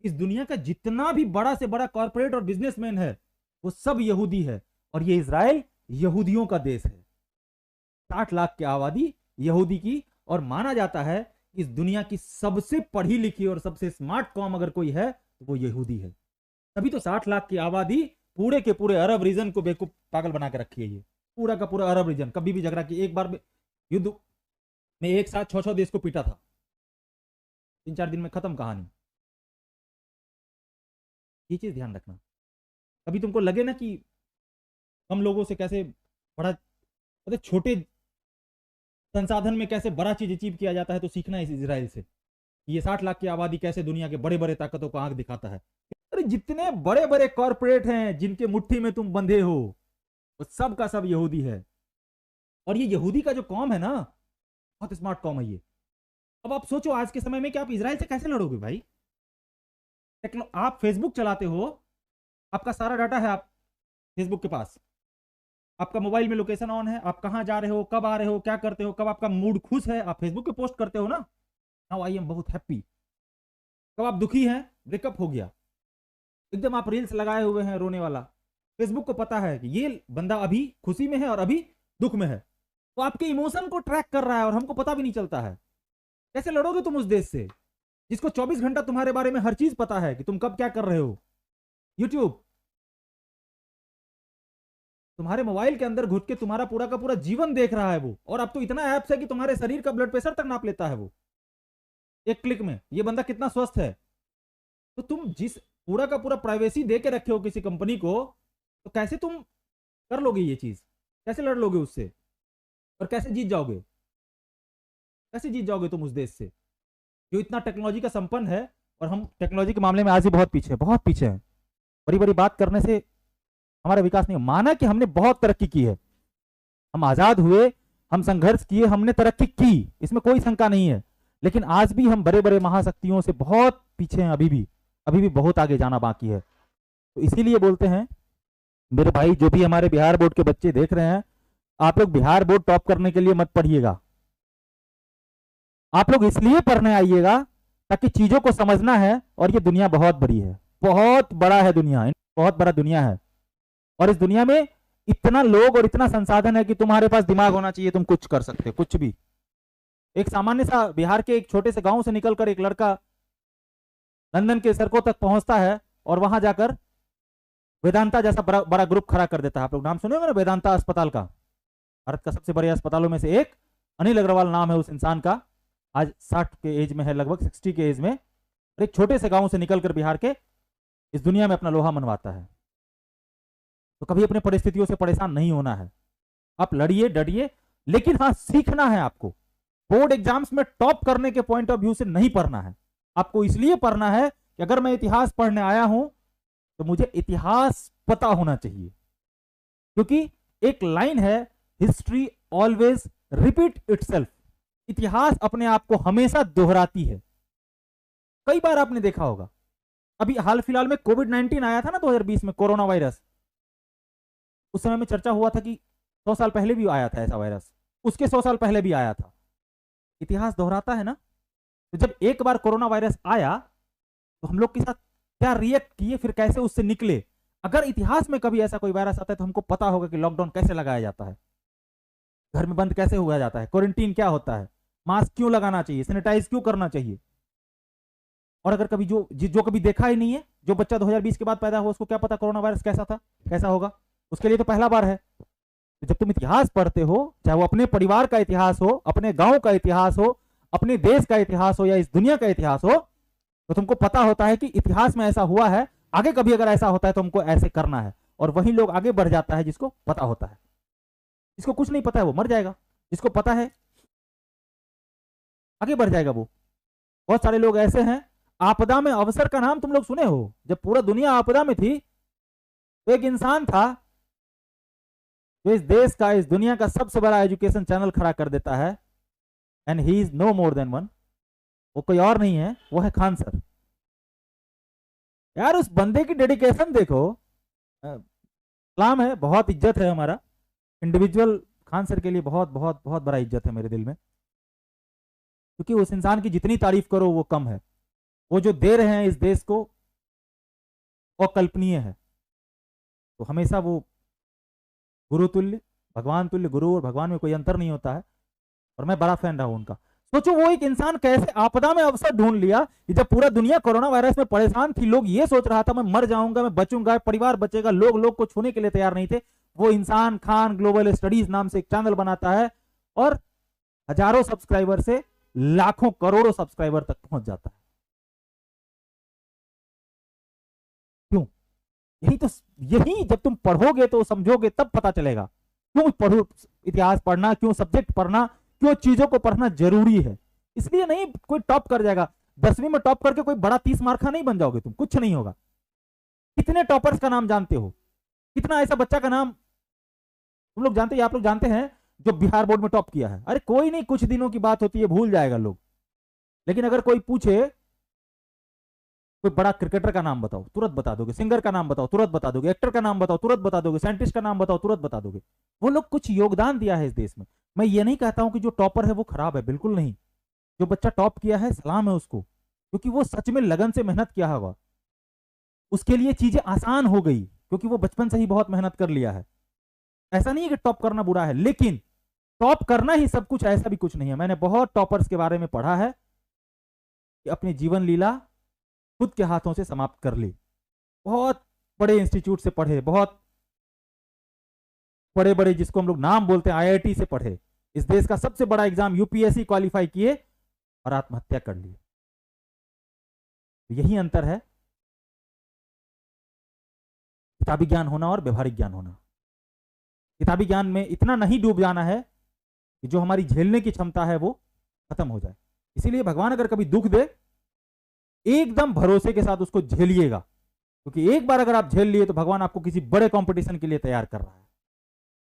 इस दुनिया का जितना भी बड़ा से बड़ा कॉर्पोरेट और बिजनेसमैन है वो सब यहूदी है, और ये इज़राइल यहूदियों का देश है। 60 लाख की आबादी यहूदी की, और माना जाता है इस दुनिया की सबसे पढ़ी लिखी और सबसे स्मार्ट कौम अगर कोई है तो वो यहूदी है। तभी तो 60 लाख की आबादी पूरे के पूरे अरब रीजन को बेवकूफ पागल बना के रखी है। ये पूरा का पूरा अरब रीजन कभी भी झगड़ा की, एक बार युद्ध में एक साथ 6-6 देश को पीटा था, 3-4 दिन में खत्म कहानी। ये चीज ध्यान रखना। कभी तुमको लगे ना कि हम लोगों से कैसे बड़ा, मतलब छोटे संसाधन में कैसे बड़ा चीज अचीव किया जाता है, तो सीखना है इस इजराइल से। ये 60 लाख की आबादी कैसे दुनिया के बड़े बड़े ताकतों को आंख दिखाता है। अरे जितने बड़े बड़े कॉरपोरेट हैं जिनके मुट्ठी में तुम बंधे हो, वो सब का सब यहूदी है। और ये यहूदी का जो कौम है ना, बहुत स्मार्ट कौम है ये। अब आप सोचो आज के समय में कि आप इजराइल से कैसे लड़ोगे भाई। आप फेसबुक चलाते हो, आपका सारा डाटा है आप फेसबुक के पास, आपका मोबाइल में लोकेशन ऑन है, आप कहां जा रहे हो, कब आ रहे हो, क्या करते हो, कब आपका मूड खुश है आप फेसबुक पे पोस्ट करते हो ना, नाउ आई एम बहुत हैप्पी। कब आप दुखी हैं, ब्रेकअप हो गया, एकदम आप रील्स लगाए हुए हैं रोने वाला, फेसबुक को पता है कि ये बंदा अभी खुशी में है और अभी दुख में है, तो आपके इमोशन को ट्रैक कर रहा है और हमको पता भी नहीं चलता है। कैसे लड़ोगे तुम उस देश से जिसको 24 घंटा तुम्हारे बारे में हर चीज पता है कि तुम कब क्या कर रहे हो। यूट्यूब तुम्हारे मोबाइल के अंदर घुस के तुम्हारा पूरा का पूरा जीवन देख रहा है वो, और अब तो इतना ऐप्स है कि तुम्हारे शरीर का ब्लड प्रेशर तक नाप लेता है वो एक क्लिक में, ये बंदा कितना स्वस्थ है। तो तुम जिस पूरा का पूरा प्राइवेसी दे के रखे हो किसी कंपनी को, तो कैसे तुम कर लोगे ये चीज, कैसे लड़ लोगे उससे, और कैसे जीत जाओगे, कैसे जीत जाओगे तुम उस देश से जो इतना टेक्नोलॉजी का संपन्न है। और हम टेक्नोलॉजी के मामले में आज ही बहुत पीछे हैं, बहुत पीछे हैं। बड़ी बड़ी बात करने से हमारा विकास नहीं। माना कि हमने बहुत तरक्की की है, हम आजाद हुए, हम संघर्ष किए, हमने तरक्की की, इसमें कोई शंका नहीं है, लेकिन आज भी हम बड़े बड़े महाशक्तियों से बहुत पीछे हैं। अभी भी बहुत आगे जाना बाकी है। तो इसीलिए बोलते हैं मेरे भाई, जो भी हमारे बिहार बोर्ड के बच्चे देख रहे हैं, आप लोग बिहार बोर्ड टॉप करने के लिए मत पढ़िएगा, आप लोग इसलिए पढ़ने आइएगा ताकि चीजों को समझना है। और ये दुनिया बहुत बड़ी है, बहुत बड़ा है दुनिया, बहुत बड़ा दुनिया है। और इस दुनिया में इतना लोग और इतना संसाधन है कि तुम्हारे पास दिमाग होना चाहिए, तुम कुछ कर सकते हो, कुछ भी। एक सामान्य सा बिहार के एक छोटे से गांव से निकलकर एक लड़का लंदन के सड़कों तक पहुंचता है और वहां जाकर वेदांता जैसा बड़ा बड़ा ग्रुप खड़ा कर देता है। आप लोग नाम सुने होंगे ना वेदांता अस्पताल का, भारत का सबसे बड़े अस्पतालों में से एक। अनिल अग्रवाल नाम है उस इंसान का, आज 60 के एज में है, लगभग 60 के एज में। एक छोटे से गांव से निकलकर बिहार के इस दुनिया में अपना लोहा मनवाता है। तो कभी अपने परिस्थितियों से परेशान नहीं होना है, आप लड़िए डरिए, लेकिन हाँ सीखना है आपको। बोर्ड एग्जाम्स में टॉप करने के पॉइंट ऑफ व्यू से नहीं पढ़ना है, आपको इसलिए पढ़ना है कि अगर मैं इतिहास पढ़ने आया हूं तो मुझे इतिहास पता होना चाहिए। क्योंकि एक लाइन है, हिस्ट्री ऑलवेज रिपीट इटसेल्फ, इतिहास अपने आप को हमेशा दोहराती है। कई बार आपने देखा होगा, अभी हाल फिलहाल में कोविड-19 आया था ना 2020 में, कोरोना वायरस। उस समय में चर्चा हुआ था कि 100 साल पहले भी आया था ऐसा वायरस, उसके 100 साल पहले भी आया था। इतिहास दोहराता है ना। तो जब एक बार कोरोना वायरस आया तो हम लोग के साथ क्या रिएक्ट किए, फिर कैसे उससे निकले। अगर इतिहास में कभी ऐसा कोई वायरस आता है तो हमको पता होगा कि लॉकडाउन कैसे लगाया जाता है, घर में बंद कैसे हुआ जाता है, क्वारंटीन क्या होता है, मास्क क्यों लगाना चाहिए, सैनिटाइज क्यों करना चाहिए। और अगर कभी जो कभी देखा ही नहीं है, जो बच्चा 2020 के बाद पैदा हुआ उसको क्या पता कोरोना वायरस कैसा था, कैसा होगा, उसके लिए तो पहला बार है। तो जब तुम इतिहास पढ़ते हो, चाहे वो अपने परिवार का इतिहास हो, अपने गांव का इतिहास हो, अपने देश का इतिहास हो या इस दुनिया का इतिहास हो, तो तुमको पता होता है कि इतिहास में ऐसा हुआ है, आगे कभी अगर ऐसा होता है तो हमको ऐसे करना है। और वही लोग आगे बढ़ जाता है जिसको पता होता है। जिसको कुछ नहीं पता है वो मर जाएगा, जिसको पता है आगे बढ़ जाएगा वो। बहुत सारे लोग ऐसे हैं, आपदा में अवसर का नाम तुम लोग सुने हो। जब पूरा दुनिया आपदा में थी तो एक इंसान था जो इस देश का, इस दुनिया का सबसे बड़ा एजुकेशन चैनल खड़ा कर देता है। And he is no more than one, वो कोई और नहीं है, वो है खान सर। यार उस बंदे की डेडिकेशन देखो, सलाम है, बहुत इज्जत है हमारा इंडिविजुअल खान सर के लिए, बहुत बहुत बहुत बड़ा इज्जत है मेरे दिल में। क्योंकि उस इंसान की जितनी तारीफ करो वो कम है। वो जो दे रहे हैं इस देश को अकल्पनीय है। तो हमेशा वो गुरु तुल्य, भगवान तुल्य, गुरु और भगवान में कोई अंतर नहीं होता है, और मैं बड़ा फैन रहा हूं उनका। सोचो वो एक इंसान कैसे आपदा में अवसर ढूंढ लिया कि जब पूरा दुनिया कोरोना वायरस में परेशान थी, लोग ये सोच रहा था मैं मर जाऊंगा, मैं बचूंगा, परिवार बचेगा, लोग को छूने के लिए तैयार नहीं थे। वो इंसान खान ग्लोबल स्टडीज नाम से एक चैनल बनाता है और हजारों सब्सक्राइबर से लाखों करोड़ों सब्सक्राइबर तक पहुंच जाता है। क्यों? यही जब तुम पढ़ोगे तो समझोगे, तब पता चलेगा क्यों पढ़ो, इतिहास पढ़ना, क्यों सब्जेक्ट पढ़ना, क्यों चीजों को पढ़ना जरूरी है। इसलिए नहीं कोई टॉप कर जाएगा, 10वीं में टॉप करके कोई बड़ा 30 मार्क का नहीं बन जाओगे तुम, कुछ नहीं होगा। कितने टॉपर्स का नाम जानते हो? कितना ऐसा बच्चा का नाम तुम लोग जानते हैं, आप लोग जानते हैं जो बिहार बोर्ड में टॉप किया है? अरे कोई नहीं, कुछ दिनों की बात होती है, भूल जाएगा लोग। लेकिन अगर कोई पूछे कोई बड़ा क्रिकेटर का नाम बताओ, तुरंत बता दोगे। सिंगर का नाम बताओ, तुरंत बता दोगे। एक्टर का नाम बताओ, तुरंत बता दोगे। साइंटिस्ट का नाम बताओ, तुरंत बता दोगे। वो लोग कुछ योगदान दिया है इस देश में। मैं ये नहीं कहता हूं कि जो टॉपर है वो खराब है, बिल्कुल नहीं। जो बच्चा टॉप किया है, सलाम है उसको, क्योंकि वो सच में लगन से मेहनत किया होगा, उसके लिए चीजें आसान हो गई, क्योंकि वो बचपन से ही बहुत मेहनत कर लिया है। ऐसा नहीं है कि टॉप करना बुरा है, लेकिन टॉप करना ही सब कुछ, ऐसा भी कुछ नहीं है। मैंने बहुत टॉपर्स के बारे में पढ़ा है कि अपनी जीवन लीला खुद के हाथों से समाप्त कर ली। बहुत बड़े इंस्टीट्यूट से पढ़े, बहुत बड़े बड़े जिसको हम लोग नाम बोलते हैं आईआईटी से पढ़े, इस देश का सबसे बड़ा एग्जाम यूपीएससी क्वालिफाई किए और आत्महत्या कर ली। यही अंतर है किताबी ज्ञान होना और व्यवहारिक ज्ञान होना। किताबी ज्ञान में इतना नहीं डूब जाना है कि जो हमारी झेलने की क्षमता है वो खत्म हो जाए। इसीलिए भगवान अगर कभी दुख दे, एकदम भरोसे के साथ उसको झेलिएगा, क्योंकि एक बार अगर आप झेल लिए तो भगवान आपको किसी बड़े कंपटीशन के लिए तैयार कर रहा है।